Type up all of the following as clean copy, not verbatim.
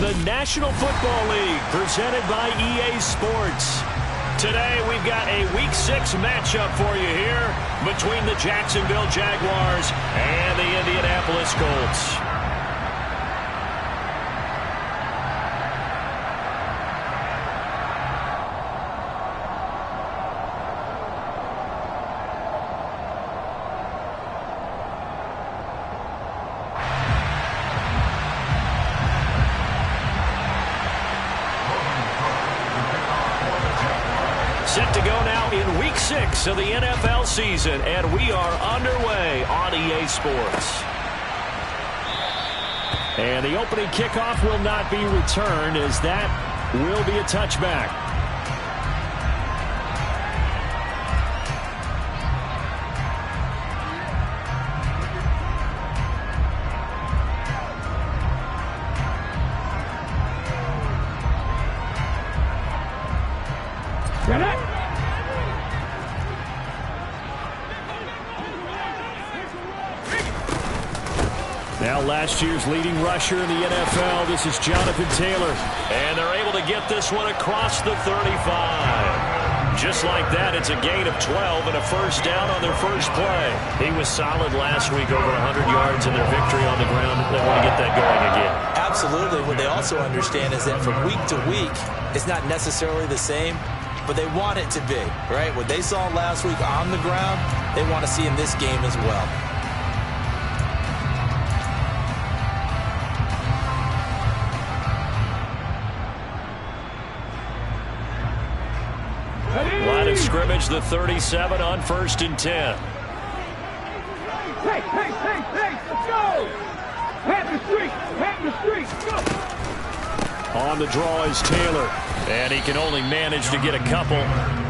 the National Football League, presented by EA Sports. Today, we've got a Week 6 matchup for you here between the Jacksonville Jaguars and the Indianapolis Colts. Set to go now in Week 6 of the NFL season, and we are underway on EA Sports. And the opening kickoff will not be returned, as that will be a touchback. Now last year's leading rusher in the NFL, this is Jonathan Taylor. And they're able to get this one across the 35. Just like that, it's a gain of 12 and a first down on their first play. He was solid last week, over 100 yards in their victory on the ground. They want to get that going again. Absolutely. What they also understand is that from week to week, it's not necessarily the same, but they want it to be, right? What they saw last week on the ground, they want to see in this game as well. Line of scrimmage, the 37 on 1st and 10. Hey, let's go! Pat the street, go! On the draw is Taylor, and he can only manage to get a couple.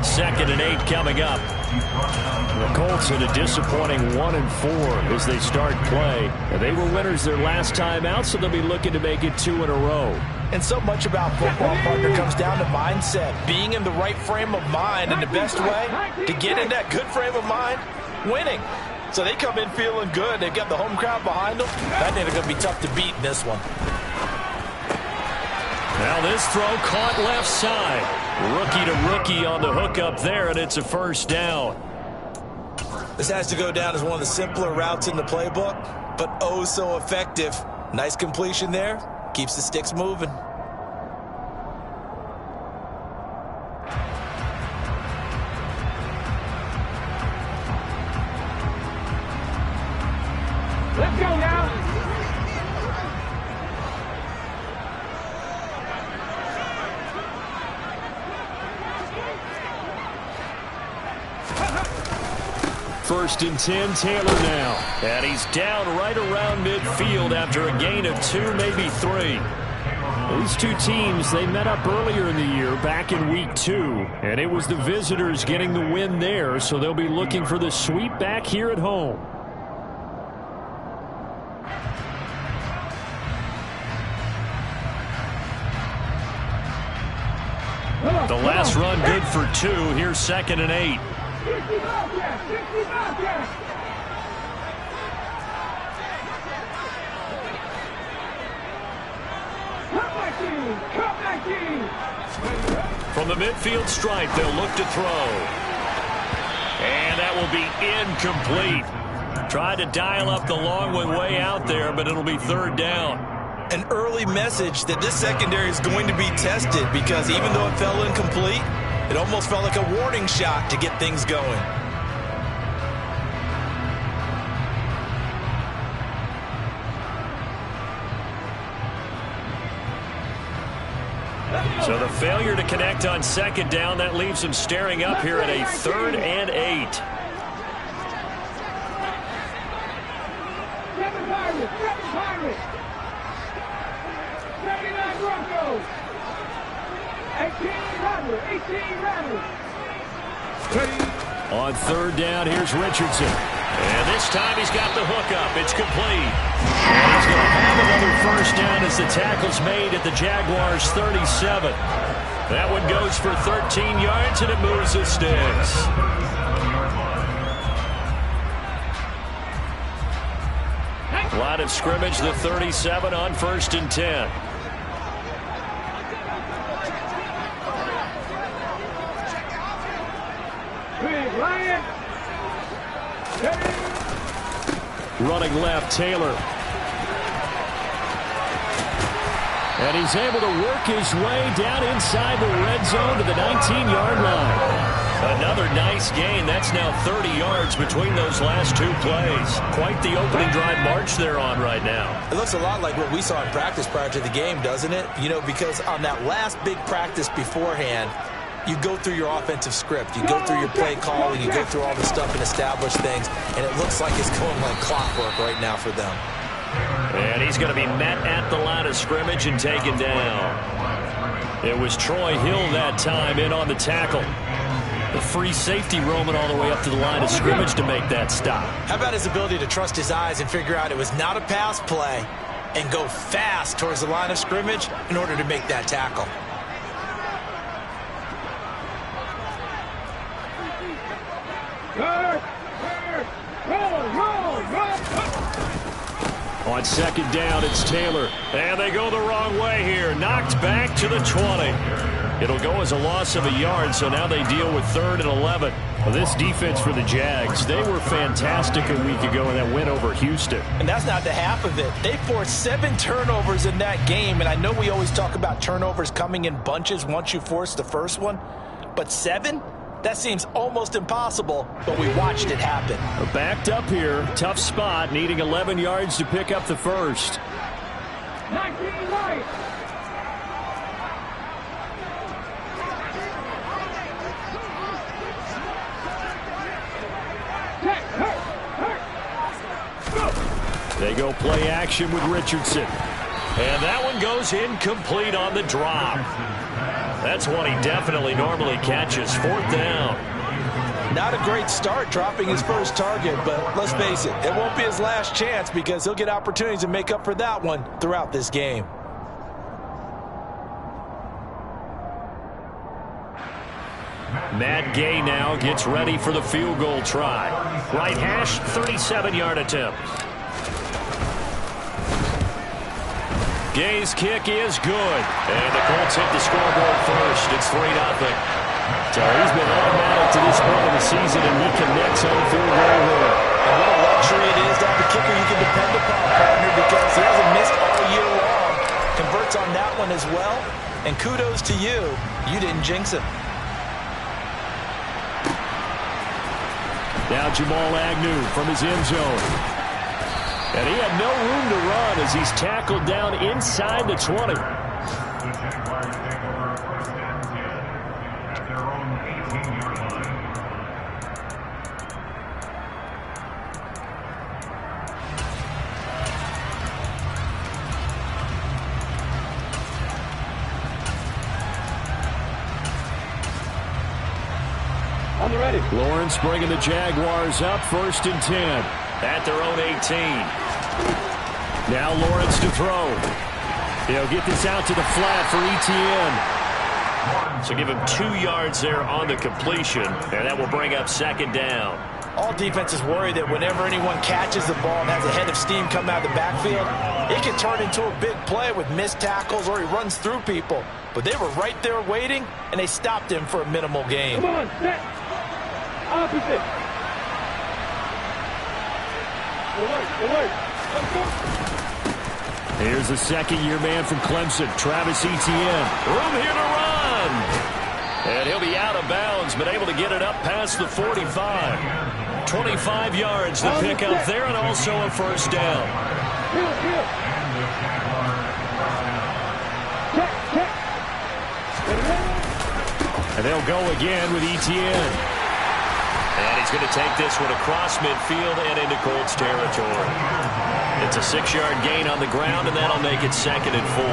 2nd and 8 coming up. The Colts had a disappointing 1-4 as they start play. They were winners their last time out, so they'll be looking to make it 2 in a row. And so much about football, partner, comes down to mindset. Being in the right frame of mind, and the best way to get in that good frame of mind, winning. So they come in feeling good. They've got the home crowd behind them. I think they're going to be tough to beat in this one. Now this throw caught left side. Rookie to rookie on the hook up there, and it's a first down. This has to go down as one of the simpler routes in the playbook, but oh so effective. Nice completion there. Keeps the sticks moving. Let's go now. First and 10, Taylor now. And he's down right around midfield after a gain of 2, maybe 3. These two teams, they met up earlier in the year, back in Week 2. And it was the visitors getting the win there, so they'll be looking for the sweep back here at home. The last run good for 2. Here's 2nd and 8. 65 yards. Come back in. From the midfield stripe, they'll look to throw. And that will be incomplete. Tried to dial up the long one way out there, but it'll be 3rd down. An early message that this secondary is going to be tested, because even though it fell incomplete, it almost felt like a warning shot to get things going. So the failure to connect on 2nd down, that leaves him staring up here at a 3rd and 8. Pirates. 79 Broncos. 18 Rattlers. On 3rd down, here's Richardson. And this time he's got the hook up. It's complete. And he's going to have another first down as the tackle's made at the Jaguars' 37. That one goes for 13 yards, and it moves the sticks. Line of scrimmage, the 37 on 1st and 10. Running left, Taylor. And he's able to work his way down inside the red zone to the 19-yard line. Another nice gain. That's now 30 yards between those last two plays. Quite the opening drive march they're on right now. It looks a lot like what we saw in practice prior to the game, doesn't it? You know, because on that last big practice beforehand, you go through your offensive script. You go through your play calling. You go through all the stuff and establish things. And it looks like it's going like clockwork right now for them. And he's going to be met at the line of scrimmage and taken down. It was TrO Hill that time in on the tackle. The free safety roaming all the way up to the line of scrimmage to make that stop. How about his ability to trust his eyes and figure out it was not a pass play and go fast towards the line of scrimmage in order to make that tackle. On second down, it's Taylor. And they go the wrong way here. Knocked back to the 20. It'll go as a loss of a yard, so now they deal with 3rd and 11. Well, this defense for the Jags, they were fantastic a week ago in that win over Houston. And that's not the half of it. They forced 7 turnovers in that game, and I know we always talk about turnovers coming in bunches once you force the first one, but 7? That seems almost impossible, but we watched it happen. Backed up here, tough spot, needing 11 yards to pick up the first. 19 right. They go play action with Richardson. And that one goes incomplete on the drop. That's one he definitely normally catches. 4th down. Not a great start dropping his first target, but let's face it, it won't be his last chance because he'll get opportunities to make up for that one throughout this game. Matt Gay now gets ready for the field goal try. Right hash, 37-yard attempt. Gay's kick is good. And the Colts hit the scoreboard first. It's 3-0. So he's been automatic to this point of the season, and he connects on field goal here. And what a luxury it is to have a kicker you can depend upon, partner, because he hasn't missed all year long. Converts on that one as well. And kudos to you. You didn't jinx him. Now Jamal Agnew from his end zone. And he had no room to run as he's tackled down inside the 20. On the ready. Lawrence bringing the Jaguars up 1st and 10 at their own 18. Now Lawrence to throw. He'll get this out to the flat for Etienne. So give him 2 yards there on the completion, and that will bring up 2nd down. All defenses worry that whenever anyone catches the ball and has a head of steam come out of the backfield, it can turn into a big play with missed tackles or he runs through people. But they were right there waiting, and they stopped him for a minimal gain. Come on, set. Opposite. Alert. Here's the 2nd-year man from Clemson, Travis Etienne. Room here to run. And he'll be out of bounds, but able to get it up past the 45. 25 yards to pick up there, and also a 1st down. Heel. Check. And they'll go again with Etienne. And he's going to take this one across midfield and into Colts territory. It's a 6-yard gain on the ground, and that'll make it 2nd and 4.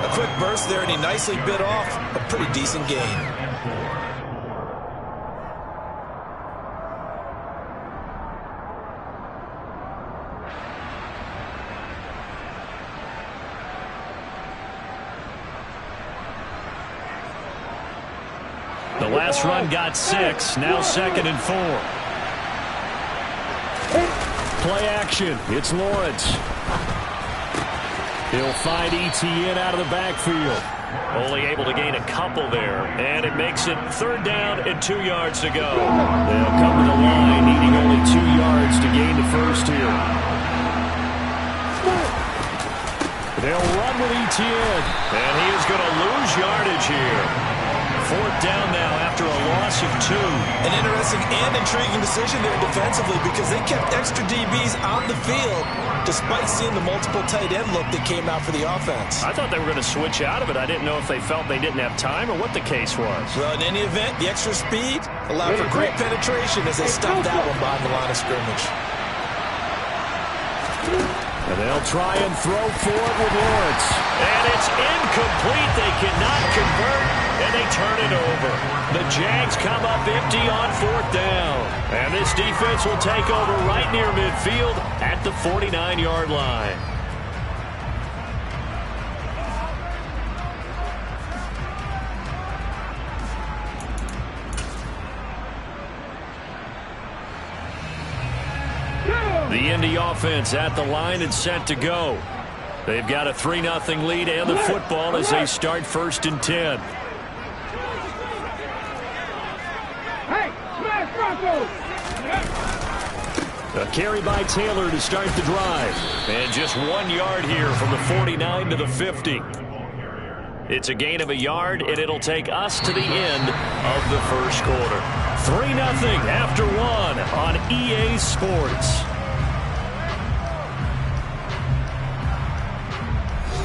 A quick burst there, and he nicely bit off a pretty decent gain. The last run got 6, now 2nd and 4. Play action, it's Lawrence. He'll find Etienne out of the backfield. Only able to gain a couple there, and it makes it 3rd down and 2 yards to go. They'll come to the line, needing only 2 yards to gain the first here. They'll run with Etienne. And he is going to lose yardage here. 4th down now after a loss of 2. An interesting and intriguing decision there defensively because they kept extra DBs on the field despite seeing the multiple tight end look that came out for the offense. I thought they were going to switch out of it. I didn't know if they felt they didn't have time or what the case was. Well, in any event, the extra speed allowed for great penetration as they stopped that one behind the line of scrimmage. And they'll try and throw for it with Lawrence. And it's incomplete. They cannot convert, and they turn it over. The Jags come up empty on 4th down. And this defense will take over right near midfield at the 49-yard line. The Indy offense at the line and set to go. They've got a 3-0 lead and the football as they start 1st and 10. Hey, smash Broncos! A carry by Taylor to start the drive. And just 1 yard here from the 49 to the 50. It's a gain of a yard, and it'll take us to the end of the first quarter. 3-0 after 1 on EA Sports.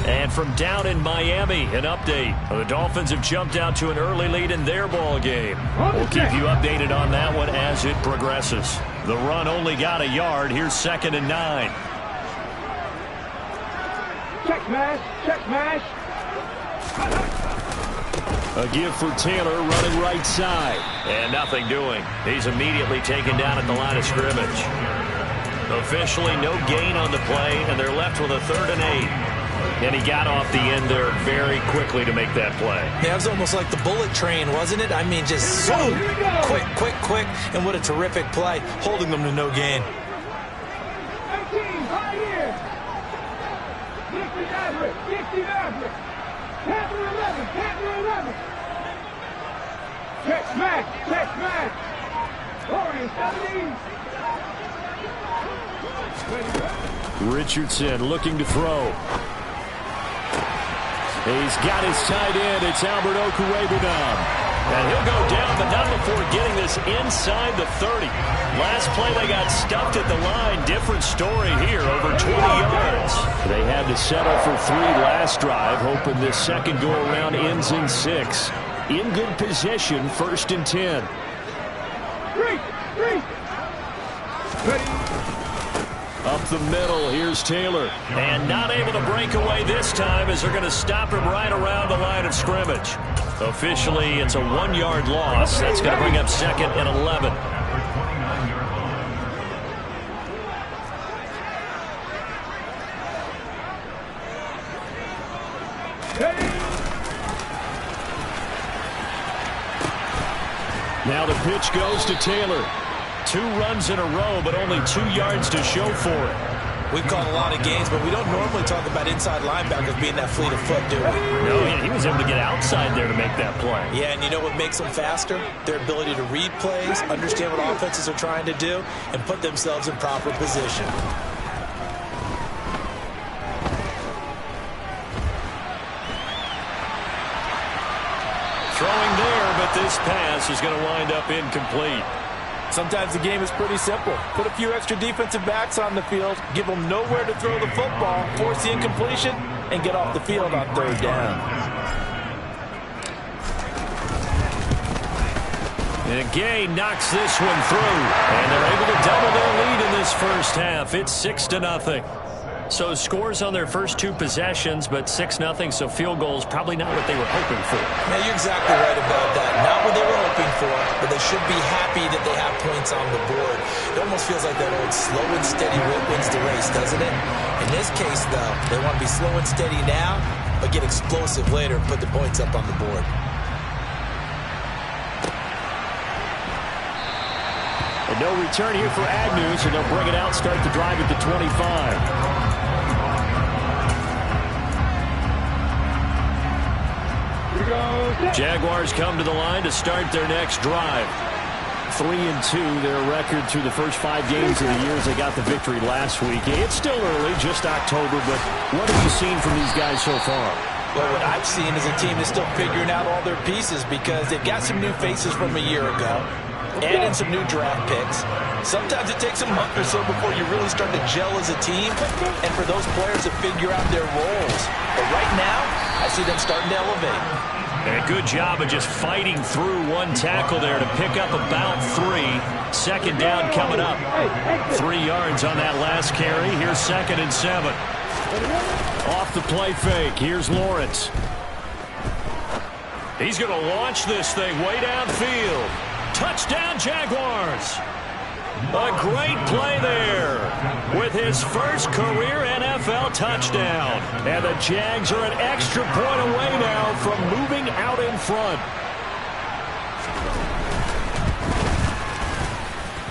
And from down in Miami, an update. The Dolphins have jumped out to an early lead in their ball game. We'll keep you updated on that one as it progresses. The run only got a yard. Here's 2nd and 9. Check smash, check smash. A give for Taylor running right side. And nothing doing. He's immediately taken down at the line of scrimmage. Officially no gain on the play, and they're left with a 3rd and 8. And he got off the end there very quickly to make that play. Yeah, it was almost like the bullet train, wasn't it? I mean, just so quick, and what a terrific play, holding them to no gain. 18, right here. 60 average, 60 average. Panther 11, Panther 11. Check smash. Orange 17. Richardson looking to throw. He's got his tight end. It's Albert Okwuegbunam. And he'll go down, but not before getting this inside the 30. Last play, they got stuffed at the line. Different story here, over 20 yards. They had to settle for 3 last drive, hoping this second go-around ends in 6. In good position, 1st and 10. Up the middle, here's Taylor. And not able to break away this time as they're going to stop him right around the line of scrimmage. Officially, it's a 1-yard loss. That's going to bring up 2nd and 11. Now the pitch goes to Taylor. 2 runs in a row, but only 2 yards to show for it. We've called a lot of games, but we don't normally talk about inside linebackers being that fleet of foot, do we? No, he was able to get outside there to make that play. Yeah, and you know what makes them faster? Their ability to read plays, understand what offenses are trying to do, and put themselves in proper position. Throwing there, but this pass is going to wind up incomplete. Sometimes the game is pretty simple. Put a few extra defensive backs on the field, give them nowhere to throw the football, force the incompletion, and get off the field on 3rd down. And Gay knocks this one through, and they're able to double their lead in this first half. It's 6-0. So scores on their first 2 possessions, but 6-0, so field goals probably not what they were hoping for. Now, you're exactly right about that. Not what they were hoping for, but they should be happy that they have points on the board. It almost feels like that old slow and steady wins the race, doesn't it? In this case, though, they want to be slow and steady now, but get explosive later and put the points up on the board. And no return here for Agnew, so they'll bring it out, start the drive at the 25. Here we go. Jaguars come to the line to start their next drive. 3-2, their record through the first 5 games of the year as they got the victory last week. It's still early, just October, but what have you seen from these guys so far? Well, what I've seen is a team that's still figuring out all their pieces because they've got some new faces from a year ago, add in some new draft picks. Sometimes it takes a month or so before you really start to gel as a team and for those players to figure out their roles. But right now, I see them starting to elevate. And a good job of just fighting through one tackle there to pick up about 3. Second down coming up. 3 yards on that last carry. Here's 2nd and 7. Off the play fake. Here's Lawrence. He's going to launch this thing way downfield. Touchdown, Jaguars. A great play there with his first career NFL touchdown. And the Jags are an extra point away now from moving out in front.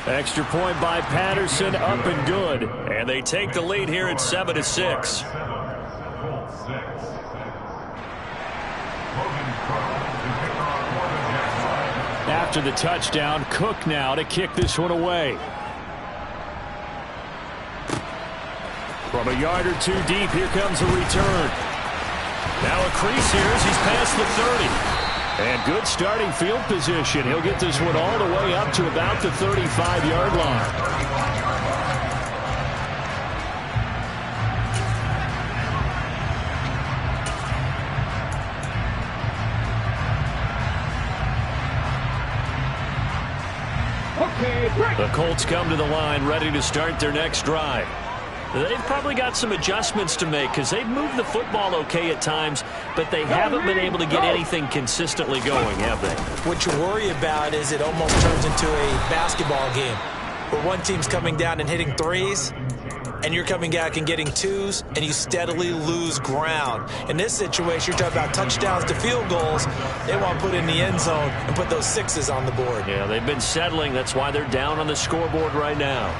Extra point by Patterson, up and good. And they take the lead here at 7-6. After the touchdown, Cook now to kick this one away. From a yard or 2 deep, here comes a return. Now a crease here as he's past the 30. And good starting field position. He'll get this one all the way up to about the 35-yard line. The Colts come to the line ready to start their next drive. They've probably got some adjustments to make because they've moved the football okay at times, but they haven't been able to get anything consistently going, have they? What you worry about is it almost turns into a basketball game where one team's coming down and hitting 3s, and you're coming back and getting 2s, and you steadily lose ground. In this situation, you're talking about touchdowns to field goals. They want to put in the end zone and put those 6s on the board. Yeah, they've been settling. That's why they're down on the scoreboard right now.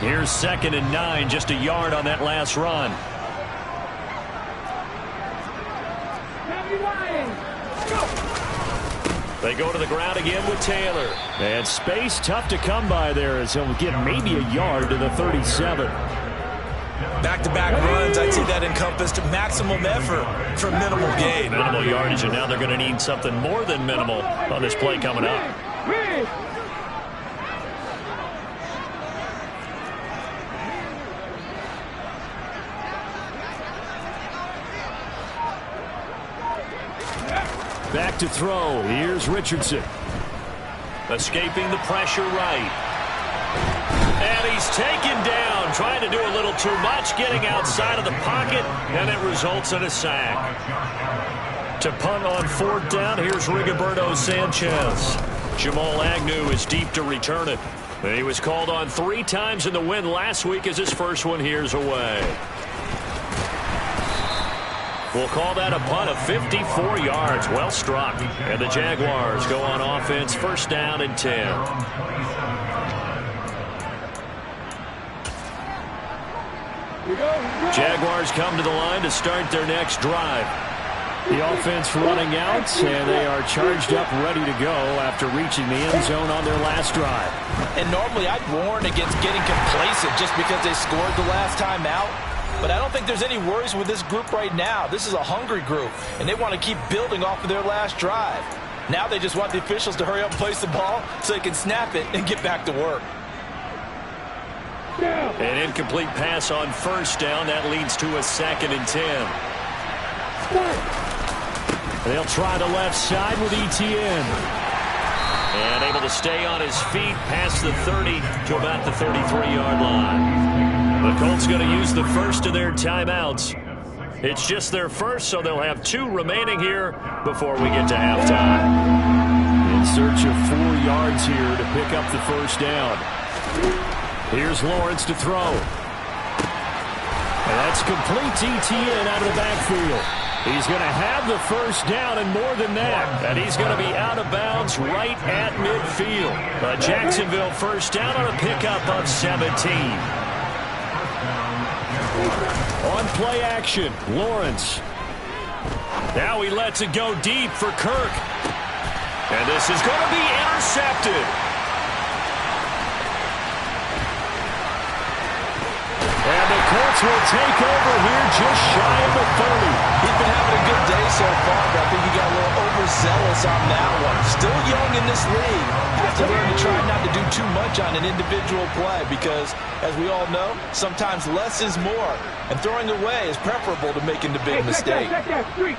Here's 2nd and 9, just a yard on that last run. They go to the ground again with Taylor. And space tough to come by there as he'll get maybe a yard to the 37. Back-to-back runs, I'd say that encompassed maximum effort for minimal gain. Minimal yardage, and now they're going to need something more than minimal on this play coming up. Back to throw. Here's Richardson. Escaping the pressure right. And he's taken down. Trying to do a little too much. Getting outside of the pocket. And it results in a sack. To punt on 4th down, here's Rigoberto Sanchez. Jamal Agnew is deep to return it. He was called on 3 times in the win last week as his first one here's away. We'll call that a punt of 54 yards. Well struck. And the Jaguars go on offense, 1st down and 10. Jaguars come to the line to start their next drive. The offense running out, and they are charged up, ready to go after reaching the end zone on their last drive. And normally I'd warn against getting complacent just because they scored the last time out. But I don't think there's any worries with this group right now. This is a hungry group, and they want to keep building off of their last drive. Now they just want the officials to hurry up and place the ball so they can snap it and get back to work. An incomplete pass on 1st down. That leads to a 2nd and 10. They'll try the left side with Etienne. And able to stay on his feet past the 30 to about the 33-yard line. The Colts going to use the first of their timeouts. It's just their first, so they'll have 2 remaining here before we get to halftime. In search of 4 yards here to pick up the 1st down. Here's Lawrence to throw. And that's complete to Etienne out of the backfield. He's going to have the 1st down and more than that. And he's going to be out of bounds right at midfield. A Jacksonville 1st down on a pickup of 17. On play action, Lawrence. Now he lets it go deep for Kirk. And this is going to be intercepted. And the Colts will take over here just shy of the 30. He's been having a good day so far, but I think he got a little overzealous on that one. Still young in this league. Has to learn to try not to do too much on an individual play because, as we all know, sometimes less is more. And throwing away is preferable to making the big mistake. Street.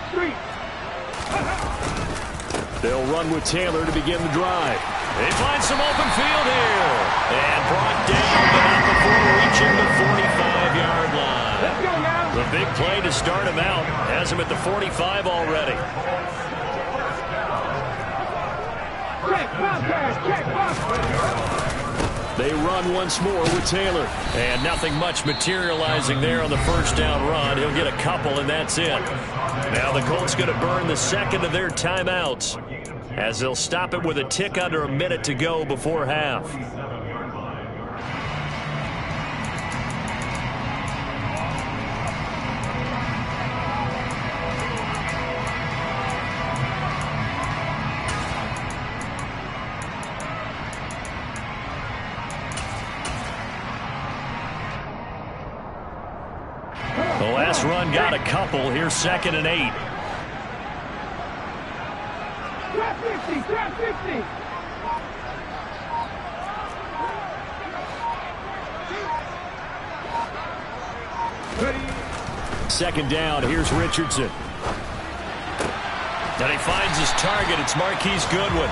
They'll run with Taylor to begin the drive. They find some open field here. And brought down, but not before reaching the 45-yard line. Let's go now. The big play to start him out has him at the 45 already. Check, They run once more with Taylor. And nothing much materializing there on the first down run. He'll get a couple, and that's it. Now the Colts going to burn the second of their timeouts, as they'll stop it with a tick under a minute to go before half. The last run got a couple. Here's 2nd and 8. Trap 50. Second down. Here's Richardson. And he finds his target. It's Marquise Goodwin.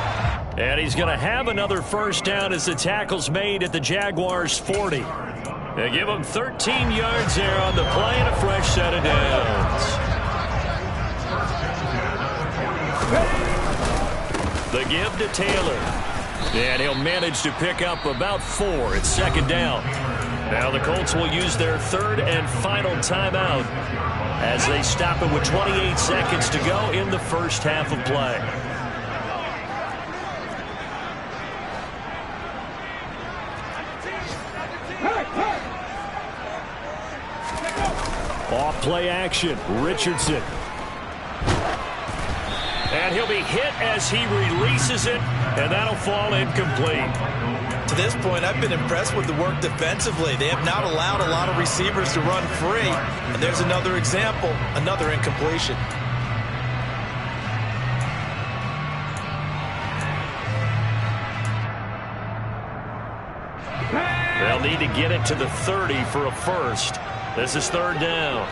And he's going to have another first down as the tackle's made at the Jaguars' 40. They give him 13 yards there on the play and a fresh set of downs. The give to Taylor. And he'll manage to pick up about 4. It's 2nd down. Now the Colts will use their 3rd and final timeout as they stop it with 28 seconds to go in the first half of play. Off play action, Richardson. And he'll be hit as he releases it, and that'll fall incomplete. To this point, I've been impressed with the work defensively. They have not allowed a lot of receivers to run free. And there's another example, another incompletion. They'll need to get it to the 30 for a first. This is 3rd down.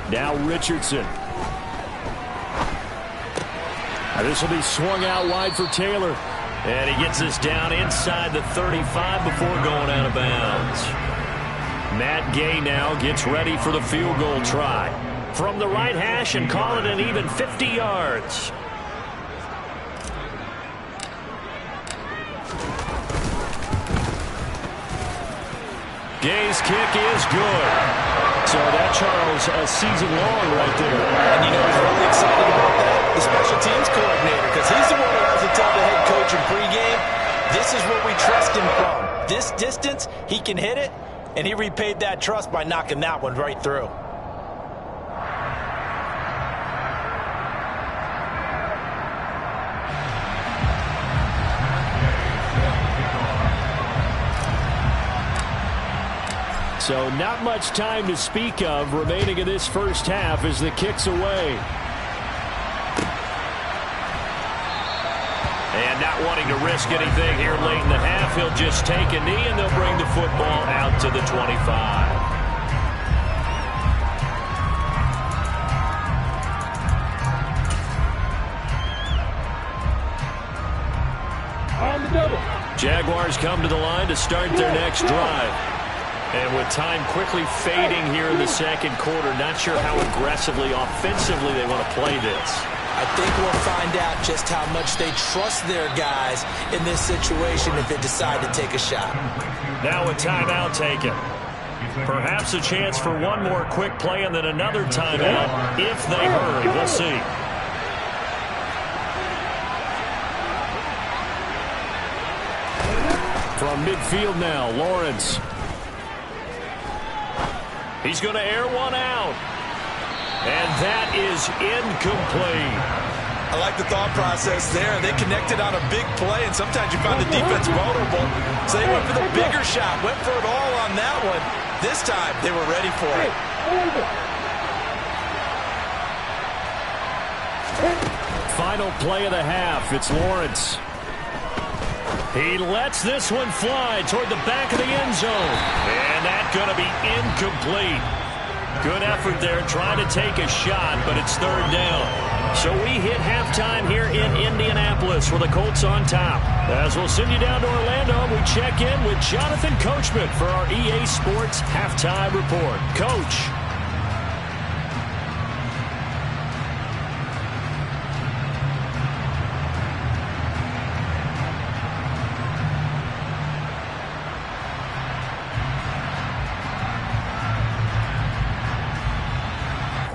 Now Richardson. This will be swung out wide for Taylor. And he gets this down inside the 35 before going out of bounds. Matt Gay now gets ready for the field goal try. From the right hash and call it an even 50 yards. Gay's kick is good. So that, Charles, a season long right there. And you know who's really excited about that? The special teams coordinator, because he's the one who has to tell the head coach in pregame, this is what we trust him from. This distance, he can hit it, and he repaid that trust by knocking that one right through. So not much time to speak of remaining in this first half as the kick's away. And not wanting to risk anything here late in the half, he'll just take a knee and they'll bring the football out to the 25. On the double. Jaguars come to the line to start their next drive. And with time quickly fading here in the second quarter, not sure how aggressively, offensively they want to play this. I think we'll find out just how much they trust their guys in this situation if they decide to take a shot. Now a timeout taken. Perhaps a chance for one more quick play and then another timeout if they hurry. We'll see. From midfield now, Lawrence. He's going to air one out. And that is incomplete. I like the thought process there. They connected on a big play, and sometimes you find the defense vulnerable. So they went for the bigger shot, went for it all on that one. This time, they were ready for it. Final play of the half. It's Lawrence. He lets this one fly toward the back of the end zone. And that's going to be incomplete. Good effort there trying to take a shot, but it's third down. So we hit halftime here in Indianapolis with the Colts on top. As we'll send you down to Orlando, we check in with Jonathan Coachman for our EA Sports Halftime Report. Coach.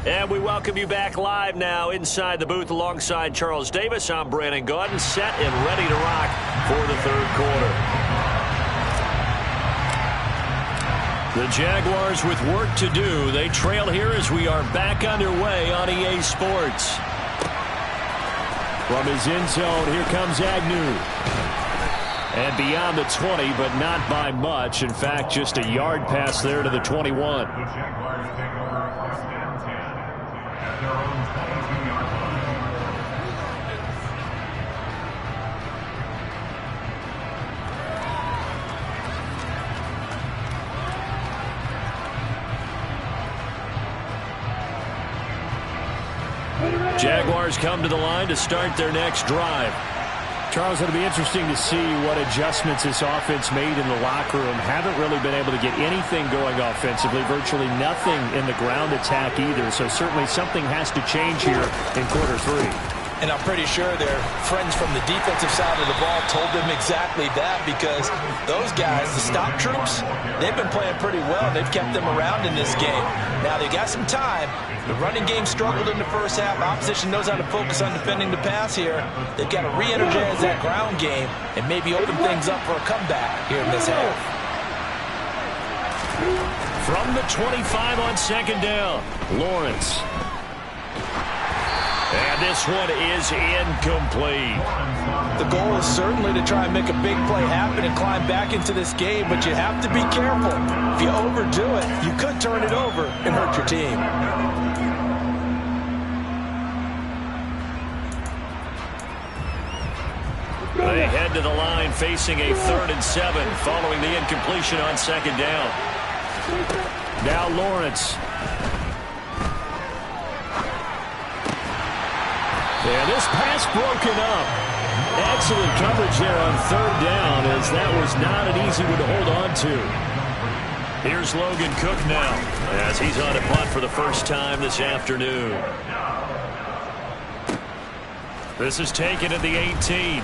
And we welcome you back live now inside the booth alongside Charles Davis. I'm Brandon Gaudin, set and ready to rock for the third quarter. The Jaguars with work to do. They trail here as we are back underway on EA Sports. From his end zone, here comes Agnew. And beyond the 20, but not by much. In fact, just a yard pass there to the 21. Jaguars come to the line to start their next drive. Charles, it'll be interesting to see what adjustments this offense made in the locker room. Haven't really been able to get anything going offensively. Virtually nothing in the ground attack either. So certainly something has to change here in quarter three. And I'm pretty sure their friends from the defensive side of the ball told them exactly that, because those guys, the stop troops, they've been playing pretty well. They've kept them around in this game. Now, they got some time. The running game struggled in the first half. Opposition knows how to focus on defending the pass here. They've got to re-energize that ground game and maybe open things up for a comeback here in this half. From the 25 on second down, Lawrence. And this one is incomplete. The goal is certainly to try and make a big play happen and climb back into this game, but you have to be careful. If you overdo it, you could turn it over and hurt your team. They head to the line facing a 3rd and 7 following the incompletion on second down. Now Lawrence. And this pass broken up. Excellent coverage there on 3rd down, as that was not an easy one to hold on to. Here's Logan Cook now as he's on a punt for the first time this afternoon. This is taken at the 18.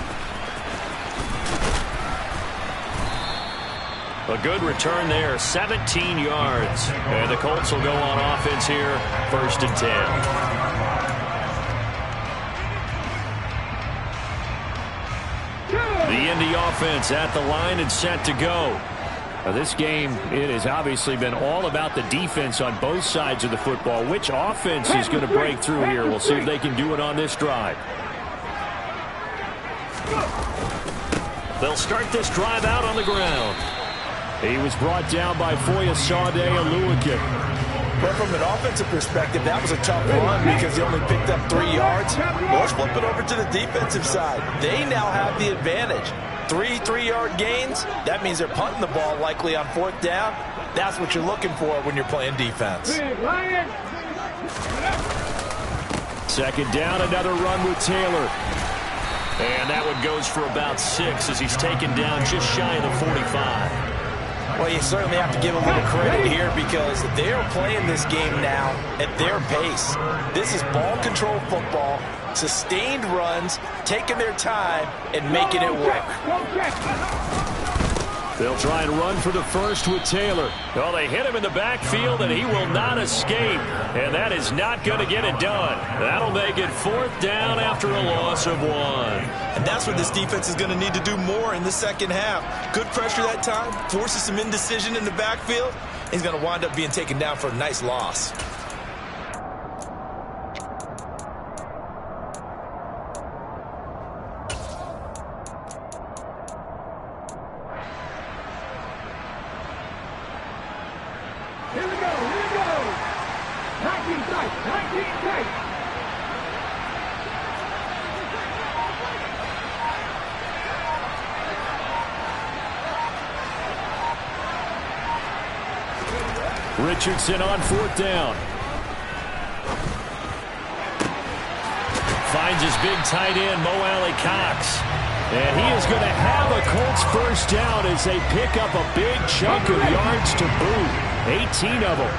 A good return there, 17 yards. And the Colts will go on offense here, 1st and 10. The Indy offense at the line and set to go. Now this game, it has obviously been all about the defense on both sides of the football. Which offense is going to break through here? We'll see if they can do it on this drive. They'll start this drive out on the ground. He was brought down by Foyesade Oluwakim. But from an offensive perspective, that was a tough run because he only picked up 3 yards. Well, let's flip it over to the defensive side. They now have the advantage. 3 3-yard gains. That means they're punting the ball likely on 4th down. That's what you're looking for when you're playing defense. Second down, another run with Taylor. And that one goes for about 6 as he's taken down just shy of the 45. Well, you certainly have to give a little credit here because they're playing this game now at their pace. This is ball control football, sustained runs, taking their time, and making it work. They'll try and run for the first with Taylor. Well, they hit him in the backfield, and he will not escape. And that is not going to get it done. That'll make it 4th down after a loss of 1. And that's what this defense is going to need to do more in the second half. Good pressure that time, forces some indecision in the backfield. He's going to wind up being taken down for a nice loss. Here we go. 19 tight. Richardson on 4th down. Finds his big tight end, Mo Alley-Cox. And he is going to have a Colts first down as they pick up a big chunk of yards to boot. 18 of them.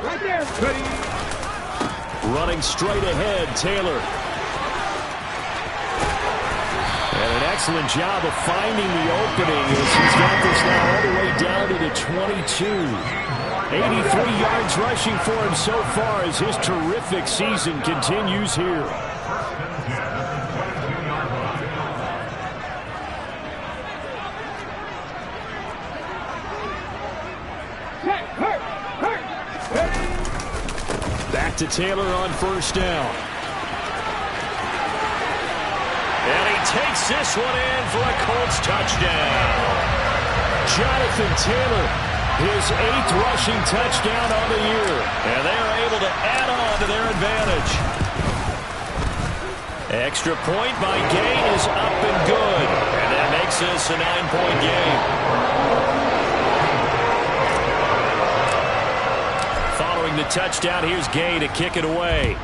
Right there. Running straight ahead, Taylor. And an excellent job of finding the opening as he's got this now all the way down to the 22. 83 yards rushing for him so far as his terrific season continues here. Back to Taylor on 1st down. And he takes this one in for a Colts touchdown. Jonathan Taylor, his 8th rushing touchdown on the year. And they are able to add on to their advantage. Extra point by Gay is up and good. And that makes this a 9-point game. Following the touchdown, here's Gay to kick it away.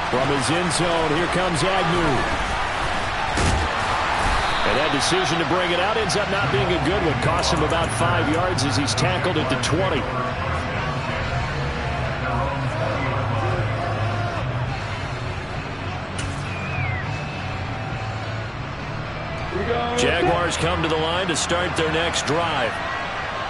From his end zone, here comes Agnew. And that decision to bring it out ends up not being a good one. Costs him about 5 yards as he's tackled at the 20. Jaguars come to the line to start their next drive.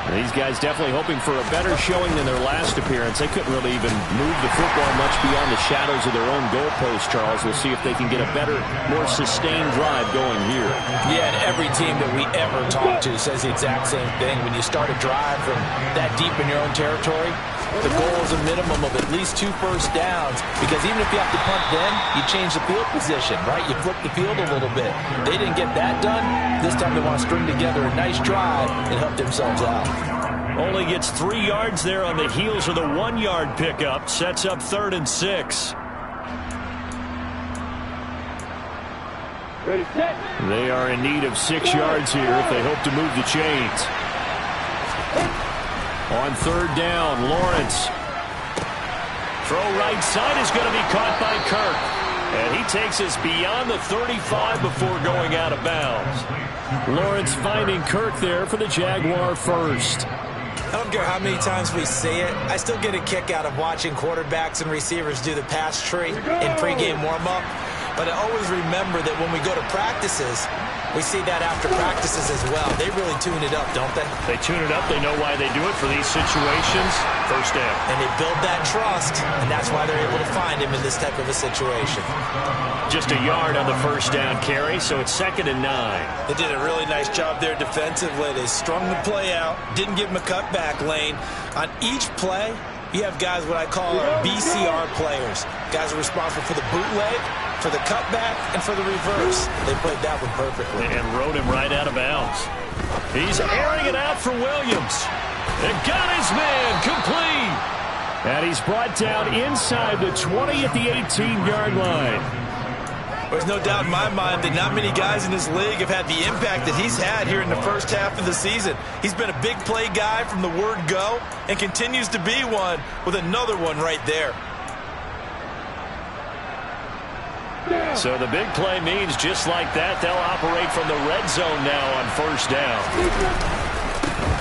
And these guys definitely hoping for a better showing than their last appearance. They couldn't really even move the football much beyond the shadows of their own goalpost, Charles. We'll see if they can get a better, more sustained drive going here. Yeah, and every team that we ever talk to says the exact same thing. When you start a drive from that deep in your own territory, the goal is a minimum of at least 2 first downs, because even if you have to punt then, you change the field position, right? You flip the field a little bit. They didn't get that done. This time they want to string together a nice drive and help themselves out. Only gets 3 yards there on the heels of the 1-yard pickup. Sets up 3rd and 6. Ready, set. They are in need of 6 yards here if they hope to move the chains. On 3rd down, Lawrence. Throw right side is going to be caught by Kirk. And he takes us beyond the 35 before going out of bounds. Lawrence finding Kirk there for the Jaguar first. I don't care how many times we see it. I still get a kick out of watching quarterbacks and receivers do the pass tree in pregame warm-up. But I always remember that when we go to practices, we see that after practices as well. They really tune it up, don't they? They tune it up. They know why they do it for these situations. First down. And they build that trust, and that's why they're able to find him in this type of a situation. Just a yard on the first down carry, so it's 2nd and 9. They did a really nice job there defensively. They strung the play out, didn't give him a cutback lane. On each play, you have guys what I call our BCR players. Guys are responsible for the bootleg, for the cutback, and for the reverse. They played that one perfectly. And rode him right out of bounds. He's airing it out for Williams. And got his man complete. And he's brought down inside the 20 at the 18-yard line. There's no doubt in my mind that not many guys in this league have had the impact that he's had here in the first half of the season. He's been a big play guy from the word go and continues to be one with another one right there. So the big play means just like that, they'll operate from the red zone now on first down.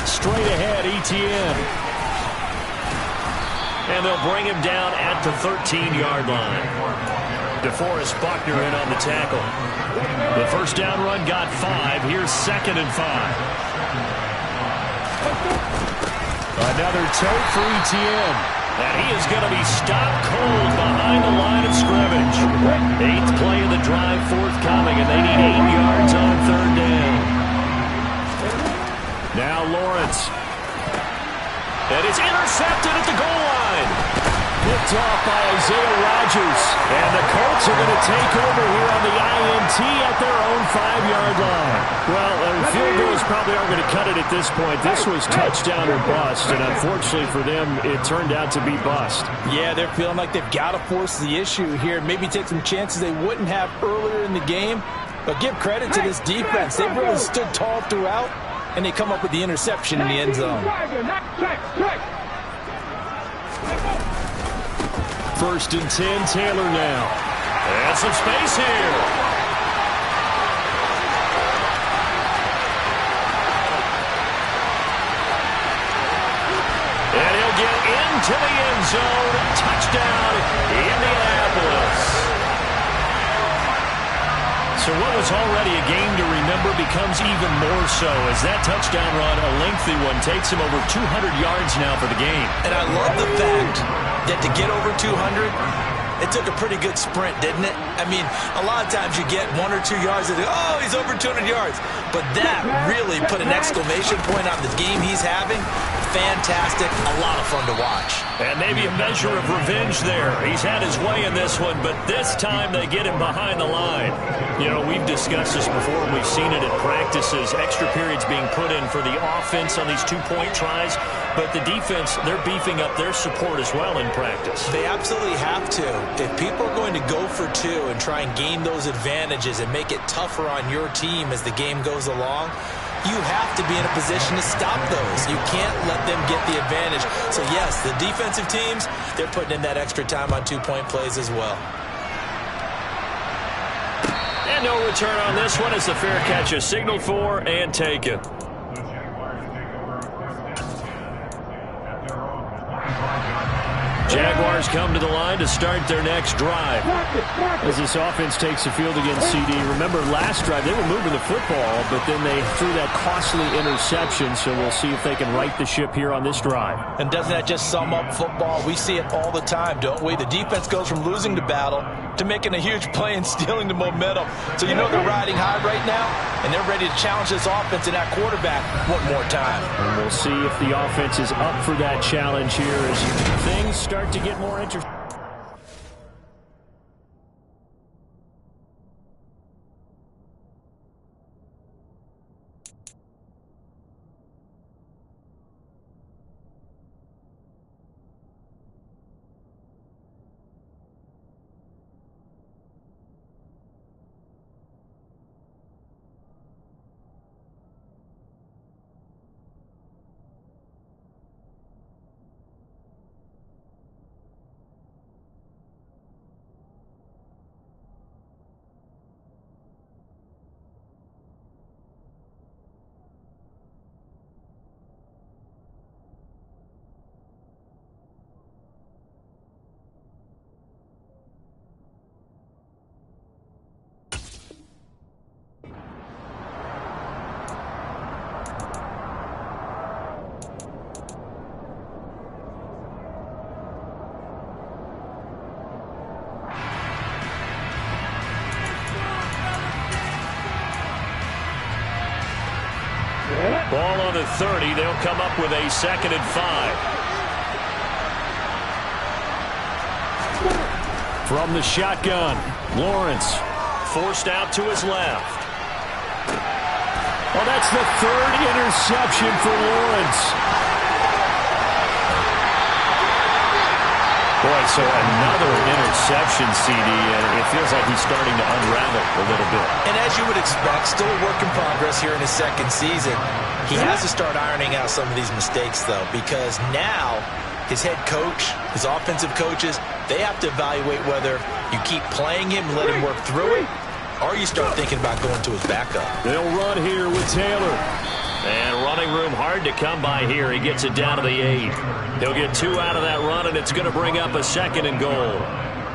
Straight ahead, Etienne. And they'll bring him down at the 13-yard line. DeForest Buckner in on the tackle. The first down run got 5. Here's 2nd and 5. Another tote for Etienne. And he is going to be stopped cold behind the line of scrimmage. 8th play of the drive forthcoming, and they need 8 yards on 3rd down. Now Lawrence. And it's intercepted at the goal line. Picked off by Isaiah Rodgers. And the Colts are going to take over here on the INT at their own 5-yard line. Well, field goals probably aren't going to cut it at this point. This was touchdown or bust, and unfortunately for them, it turned out to be bust. Yeah, they're feeling like they've got to force the issue here. Maybe take some chances they wouldn't have earlier in the game. But give credit to this defense. They've really stood tall throughout, and they come up with the interception in the end zone. 1st and 10, Taylor now. And some space here. And he'll get into the end zone. Touchdown, Indianapolis. So what was already a game to remember becomes even more so as that touchdown run, a lengthy one, takes him over 200 yards now for the game. And I love the fact that to get over 200, it took a pretty good sprint, didn't it? I mean, a lot of times you get 1 or 2 yards and oh, he's over 200 yards. But that really put an exclamation point on the game he's having. Fantastic, a lot of fun to watch. And maybe a measure of revenge there. He's had his way in this one, but this time they get him behind the line. You know, we've discussed this before, and we've seen it at practices. Extra periods being put in for the offense on these 2-point tries. But the defense, they're beefing up their support as well in practice. They absolutely have to. If people are going to go for 2 and try and gain those advantages and make it tougher on your team as the game goes along, you have to be in a position to stop those. You can't let them get the advantage. So, yes, the defensive teams, they're putting in that extra time on 2-point plays as well. And no return on this one as the fair catch is signaled for and taken. Jaguars come to the line to start their next drive. As this offense takes the field against CD. Remember, last drive, they were moving the football, but then they threw that costly interception, so we'll see if they can right the ship here on this drive. And doesn't that just sum up football? We see it all the time, don't we? The defense goes from losing the battle to making a huge play and stealing the momentum. So you know they're riding high right now, and they're ready to challenge this offense and that quarterback one more time. And we'll see if the offense is up for that challenge here as things start to get more interesting. Ball on the 30. They'll come up with a 2nd and 5. From the shotgun, Lawrence forced out to his left. Well, that's the 3rd interception for Lawrence. Boy, so another interception, CD, and it feels like he's starting to unravel a little bit. And as you would expect, still a work in progress here in his 2nd season. He has to start ironing out some of these mistakes, though, because now his head coach, his offensive coaches, they have to evaluate whether you keep playing him and let him work through it, or you start thinking about going to his backup. They'll run here with Taylor. And running room hard to come by here. He gets it down to the 8. He'll get 2 out of that run, and it's going to bring up a 2nd and goal.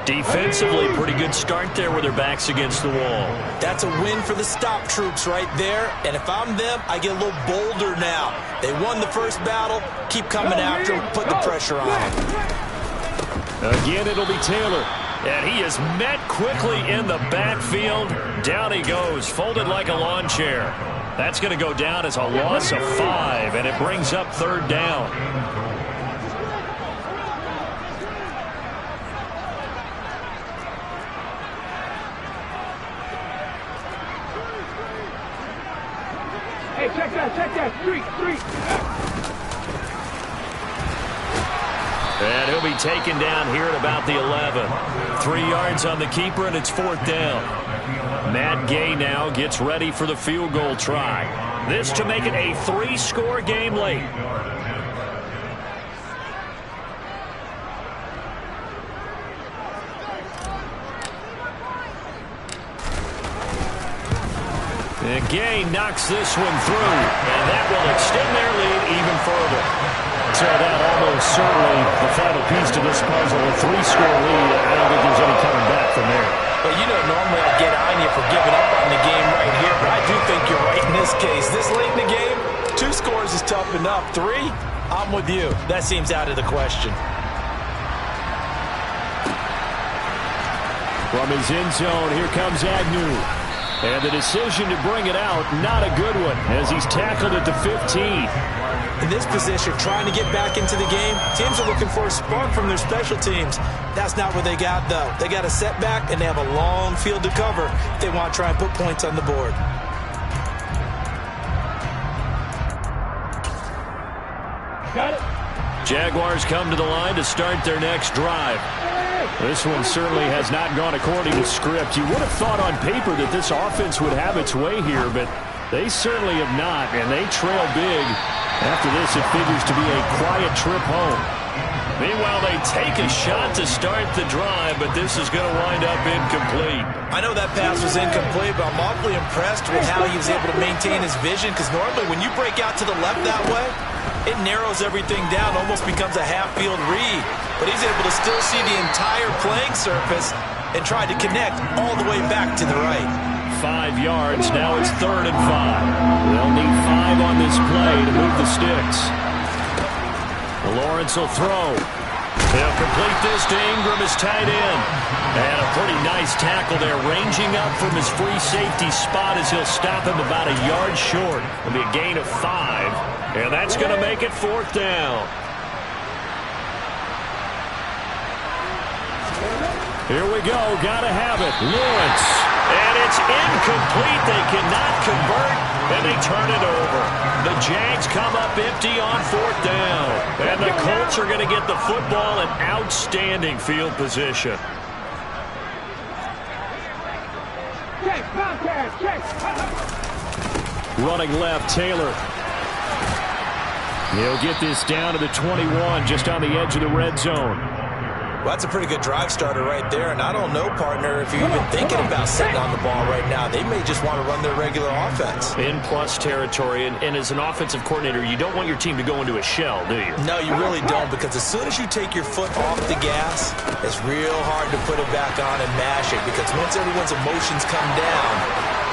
Defensively, pretty good start there with their backs against the wall. That's a win for the stop troops right there. And if I'm them, I get a little bolder now. They won the first battle. Keep coming after them. Put the pressure on them. Again, it'll be Taylor. And he is met quickly in the backfield. Down he goes, folded like a lawn chair. That's going to go down as a loss of 5, and it brings up 3rd down. Hey, check that, street. And he'll be taken down here at about the 11. 3 yards on the keeper, and it's 4th down. Matt Gay now gets ready for the field goal try. This to make it a 3-score game late. And Gay knocks this one through, and that will extend their lead even further. So that almost certainly the final piece to this puzzle, a 3-score lead. I don't think there's any coming back from there. Well, you know, normally I get on you for giving up on the game right here, but I do think you're right in this case. This late in the game, 2 scores is tough enough. 3, I'm with you. That seems out of the question. From his end zone, here comes Agnew. And the decision to bring it out, not a good one, as he's tackled at the 15. In this position, trying to get back into the game, teams are looking for a spark from their special teams. That's not what they got, though. They got a setback, and they have a long field to cover if they want to try and put points on the board. Got it. Jaguars come to the line to start their next drive. This one certainly has not gone according to script. You would have thought on paper that this offense would have its way here, but they certainly have not, and they trail big. After this, it figures to be a quiet trip home. Meanwhile, they take a shot to start the drive, but this is going to wind up incomplete. I know that pass was incomplete, but I'm awfully impressed with how he was able to maintain his vision, because normally when you break out to the left that way, it narrows everything down, almost becomes a half-field read. But he's able to still see the entire playing surface and try to connect all the way back to the right. 5 yards, now it's 3rd and 5. They'll need 5 on this play to move the sticks. Lawrence will throw. He'll complete this to Ingram, his tight end. And a pretty nice tackle there, ranging up from his free safety spot as he'll stop him about a yard short. It'll be a gain of 5, and that's going to make it 4th down. Here we go, gotta have it. Lawrence, and it's incomplete. They cannot convert, and they turn it over. The Jags come up empty on 4th down, and the Colts are going to get the football in outstanding field position. Check, contact, check. Running left, Taylor. He'll get this down to the 21, just on the edge of the red zone. Well, that's a pretty good drive starter right there, and I don't know, partner, if you're even thinking about sitting on the ball right now. They may just want to run their regular offense. In plus territory, and as an offensive coordinator, you don't want your team to go into a shell, do you? No, you really don't, because as soon as you take your foot off the gas, it's real hard to put it back on and mash it, because once everyone's emotions come down,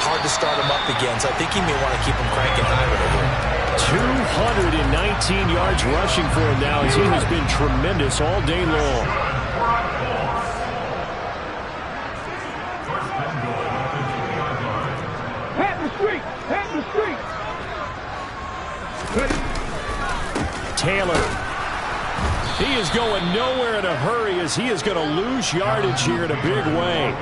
hard to start them up again. So I think he may want to keep them cranking high right here. 219 yards rushing for him now, as he has been tremendous all day long. Taylor. He is going nowhere in a hurry, as he is going to lose yardage here in a big way.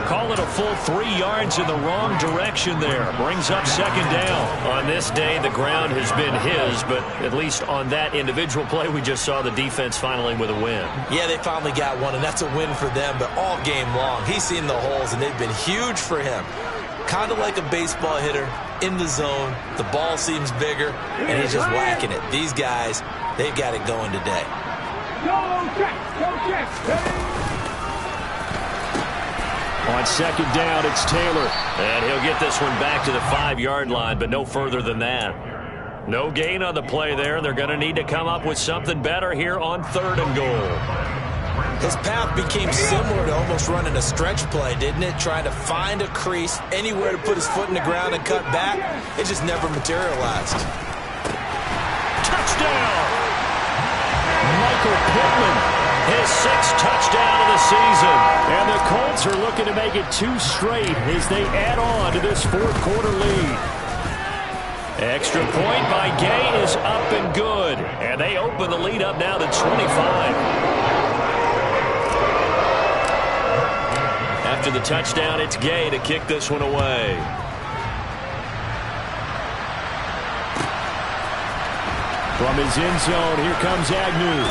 Call it a full 3 yards in the wrong direction there. Brings up 2nd down. On this day, the ground has been his, but at least on that individual play, we just saw the defense finally with a win. Yeah, they finally got one, and that's a win for them, but all game long, he's seen the holes, and they've been huge for him. Kind of like a baseball hitter in the zone. The ball seems bigger, and he's just whacking it. These guys, they've got it going today. Go check. On 2nd down, it's Taylor. And he'll get this one back to the 5-yard line, but no further than that. No gain on the play there. They're going to need to come up with something better here on 3rd and goal. His path became similar to almost running a stretch play, didn't it? Trying to find a crease, anywhere to put his foot in the ground and cut back. It just never materialized. Touchdown! Michael Pittman. His 6th touchdown of the season. And the Colts are looking to make it 2 straight as they add on to this 4th quarter lead. Extra point by Gay is up and good. And they open the lead up now to 25. After the touchdown, it's Gay to kick this one away. From his end zone, here comes Agnew.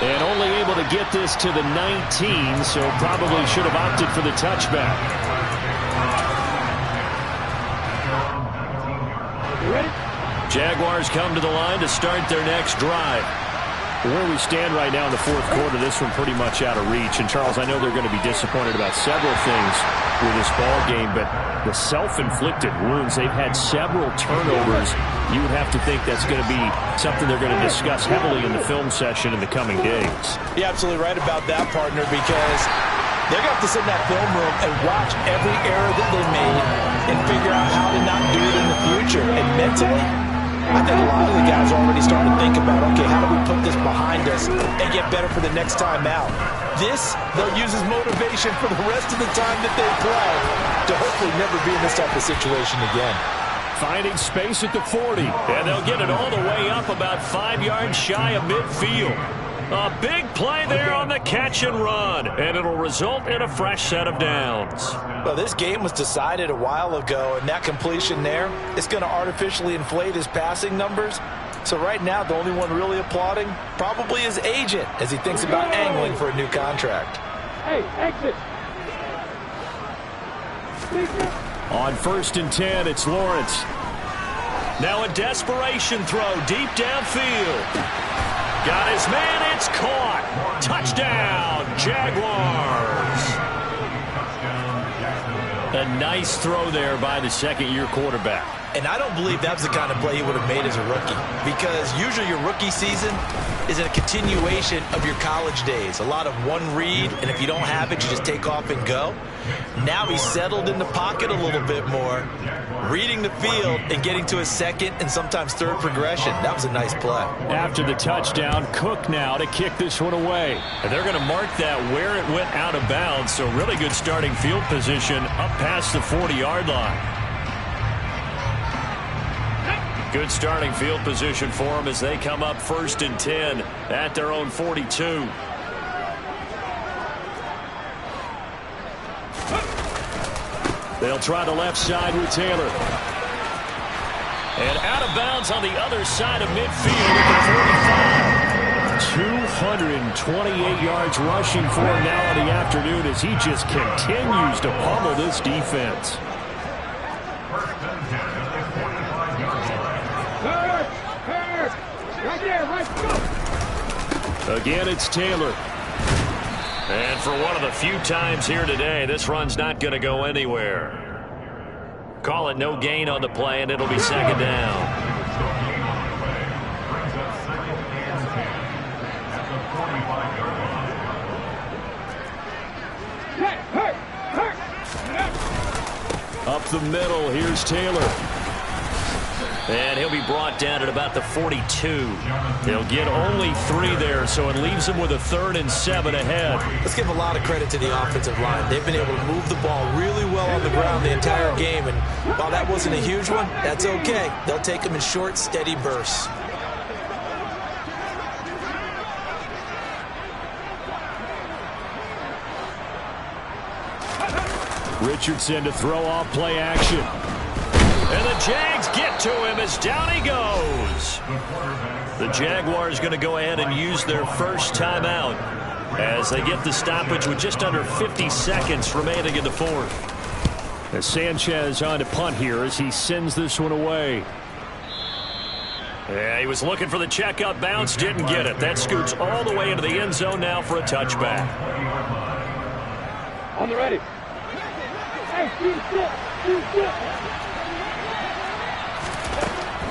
And only able to get this to the 19, so probably should have opted for the touchback. Jaguars come to the line to start their next drive. Where we stand right now in the 4th quarter, this one pretty much out of reach. And, Charles, I know they're going to be disappointed about several things with this ball game, but the self-inflicted wounds, they've had several turnovers. You would have to think that's going to be something they're going to discuss heavily in the film session in the coming days. You're absolutely right about that, partner, because they're going to have to sit in that film room and watch every error that they made and figure out how to not do it in the future. And mentally, I think a lot of the guys are already starting to think about, okay, how do we put this behind us and get better for the next time out? This, they'll use as motivation for the rest of the time that they play to hopefully never be in this type of situation again. Finding space at the 40, and they'll get it all the way up about 5 yards shy of midfield. A big play there on the catch and run, and it'll result in a fresh set of downs. Well, this game was decided a while ago, and that completion there is going to artificially inflate his passing numbers. So right now, the only one really applauding probably his agent as he thinks about angling for a new contract. Hey, exit. On 1st and 10, it's Lawrence. Now a desperation throw deep downfield. Got his man, it's caught. Touchdown, Jaguars. A nice throw there by the second-year quarterback. And I don't believe that was the kind of play he would have made as a rookie, because usually your rookie season is a continuation of your college days. A lot of one read, and if you don't have it, you just take off and go. Now he's settled in the pocket a little bit more, reading the field and getting to his second and sometimes third progression. That was a nice play. After the touchdown, Cook now to kick this one away. And they're going to mark that where it went out of bounds, so really good starting field position up past the 40-yard line. Good starting field position for them as they come up 1st and 10 at their own 42. They'll try the left side with Taylor. And out of bounds on the other side of midfield at the 45. 228 yards rushing for him now in the afternoon as he just continues to pummel this defense. Right there, right, go. Again, it's Taylor. And for one of the few times here today, this run's not going to go anywhere. Call it no gain on the play, and it'll be 2nd down. Up the middle, here's Taylor. And he'll be brought down at about the 42. They'll get only 3 there, so it leaves them with a 3rd and 7 ahead. Let's give a lot of credit to the offensive line. They've been able to move the ball really well on the ground the entire game, and while that wasn't a huge one, that's okay. They'll take them in short, steady bursts. Richardson to throw off play action. And the Jags get to him as down he goes. The Jaguars going to go ahead and use their first timeout as they get the stoppage with just under 50 seconds remaining in the 4th. As Sanchez on to punt here as he sends this one away. Yeah, he was looking for the checkup bounce, didn't get it. That scoots all the way into the end zone now for a touchback. On the ready. Hey, shoot.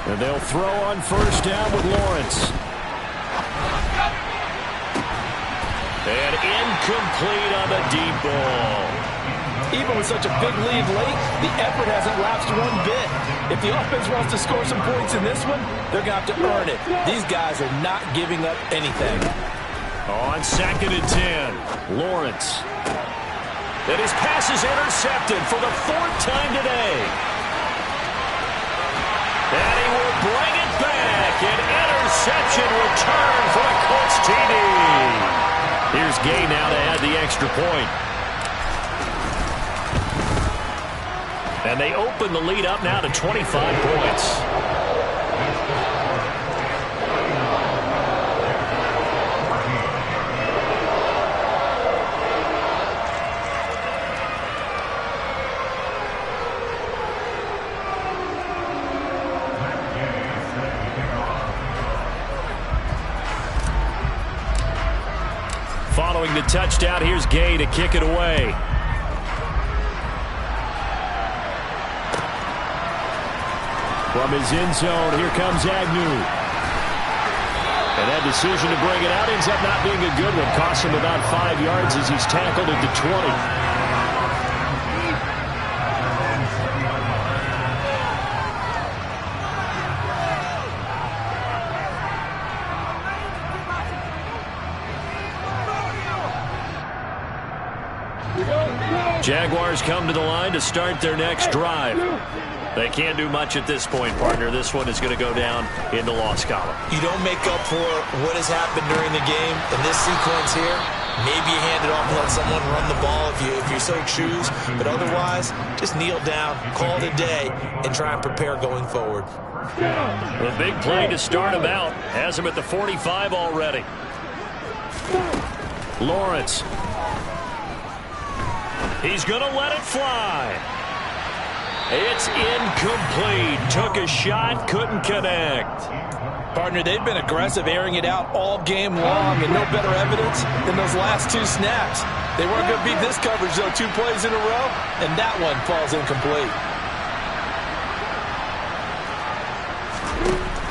And they'll throw on 1st down with Lawrence. And incomplete on the deep ball. Even with such a big lead late, the effort hasn't lapsed one bit. If the offense wants to score some points in this one, they're going to have to earn it. These guys are not giving up anything. On 2nd and 10, Lawrence. And his pass is intercepted for the 4th time today. And he will bring it back. An interception return for a Colts TD. Here's Gay now to add the extra point. And they open the lead up now to 25 points. Following the touchdown, here's Gay to kick it away. From his end zone, here comes Agnew. And that decision to bring it out ends up not being a good one. Costs him about 5 yards as he's tackled at the 20. Jaguars come to the line to start their next drive. They can't do much at this point, partner. This one is going to go down in the loss column. You don't make up for what has happened during the game. In this sequence here, maybe you hand it off and let someone run the ball if you so choose. But otherwise, just kneel down, call it a day, and try and prepare going forward. A big play to start him out. Has him at the 45 already. Lawrence. He's going to let it fly. It's incomplete. Took a shot, couldn't connect. Partner, they've been aggressive, airing it out all game long, and no better evidence than those last 2 snaps. They weren't going to beat this coverage, though, 2 plays in a row, and that one falls incomplete.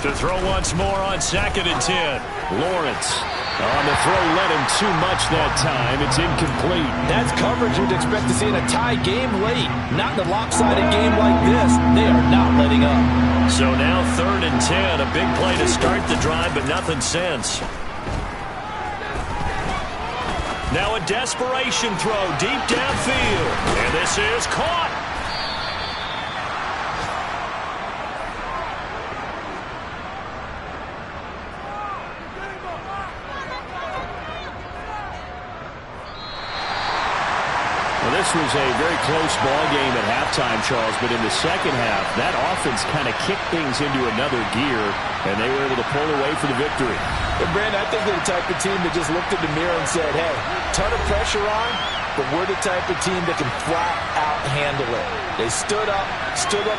To throw once more on 2nd and 10. Lawrence. On the throw, led him too much that time. It's incomplete. That's coverage you'd expect to see in a tie game late. Not in a lopsided game like this. They are not letting up. So now 3rd and 10. A big play to start the drive, but nothing since. Now a desperation throw deep downfield. And this is caught. This was a very close ball game at halftime, Charles, but in the second half, that offense kind of kicked things into another gear, and they were able to pull away for the victory. And Brandon, I think they're the type of team that just looked in the mirror and said, hey, ton of pressure on, but we're the type of team that can flat out handle it. They stood up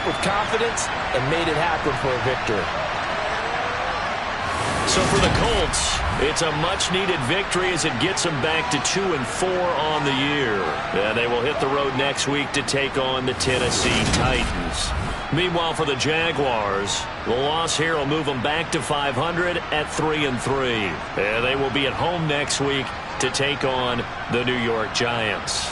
with confidence, and made it happen for a victory. So for the Colts, it's a much-needed victory as it gets them back to 2-4 on the year. And they will hit the road next week to take on the Tennessee Titans. Meanwhile, for the Jaguars, the loss here will move them back to 500 at 3-3. And they will be at home next week to take on the New York Giants.